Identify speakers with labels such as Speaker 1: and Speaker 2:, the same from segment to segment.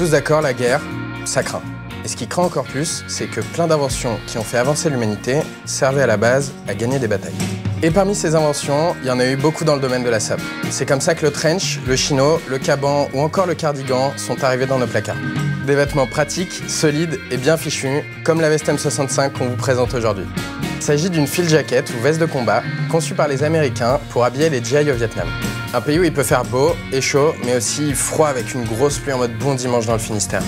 Speaker 1: tous d'accord, la guerre, ça craint. Et ce qui craint encore plus, c'est que plein d'inventions qui ont fait avancer l'humanité servaient à la base à gagner des batailles. Et parmi ces inventions, il y en a eu beaucoup dans le domaine de la sape. C'est comme ça que le trench, le chino, le caban ou encore le cardigan sont arrivés dans nos placards. Des vêtements pratiques, solides et bien fichus, comme la veste M65 qu'on vous présente aujourd'hui. Il s'agit d'une field jacket ou veste de combat conçue par les Américains pour habiller les GI au Vietnam. Un pays où il peut faire beau et chaud, mais aussi froid avec une grosse pluie en mode bon dimanche dans le Finistère.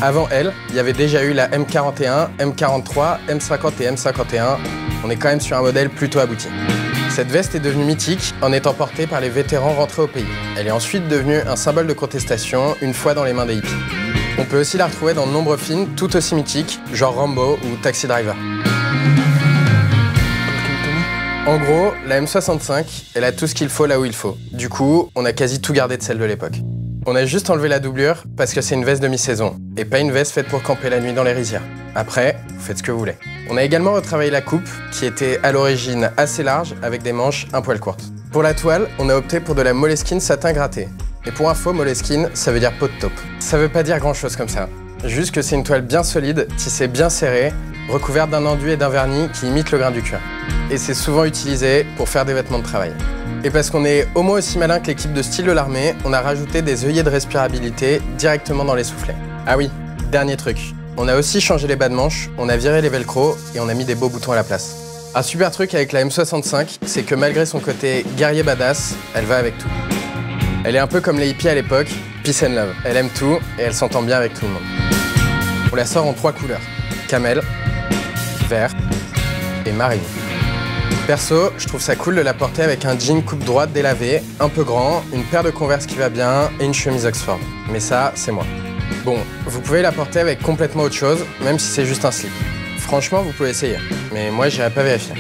Speaker 1: Avant elle, il y avait déjà eu la M41, M43, M50 et M51. On est quand même sur un modèle plutôt abouti. Cette veste est devenue mythique en étant portée par les vétérans rentrés au pays. Elle est ensuite devenue un symbole de contestation une fois dans les mains des hippies. On peut aussi la retrouver dans de nombreux films tout aussi mythiques, genre Rambo ou Taxi Driver. En gros, la M65, elle a tout ce qu'il faut là où il faut. Du coup, on a quasi tout gardé de celle de l'époque. On a juste enlevé la doublure parce que c'est une veste de mi-saison et pas une veste faite pour camper la nuit dans les rizières. Après, vous faites ce que vous voulez. On a également retravaillé la coupe qui était à l'origine assez large avec des manches un poil courtes. Pour la toile, on a opté pour de la Moleskine satin gratté. Et pour info, Moleskine, ça veut dire peau de taupe. Ça veut pas dire grand chose comme ça. Juste que c'est une toile bien solide, tissée bien serrée, recouverte d'un enduit et d'un vernis qui imite le grain du cuir. Et c'est souvent utilisé pour faire des vêtements de travail. Et parce qu'on est au moins aussi malin que l'équipe de style de l'armée, on a rajouté des œillets de respirabilité directement dans les soufflets. Ah oui, dernier truc. On a aussi changé les bas de manches, on a viré les velcro et on a mis des beaux boutons à la place. Un super truc avec la M65, c'est que malgré son côté guerrier badass, elle va avec tout. Elle est un peu comme les hippies à l'époque, peace and love. Elle aime tout et elle s'entend bien avec tout le monde. On la sort en 3 couleurs, camel, vert et marine. Perso, je trouve ça cool de la porter avec un jean coupe droite délavé, un peu grand, une paire de Converse qui va bien et une chemise Oxford. Mais ça, c'est moi. Bon, vous pouvez la porter avec complètement autre chose, même si c'est juste un slip. Franchement, vous pouvez essayer, mais moi, j'irai pas vérifier.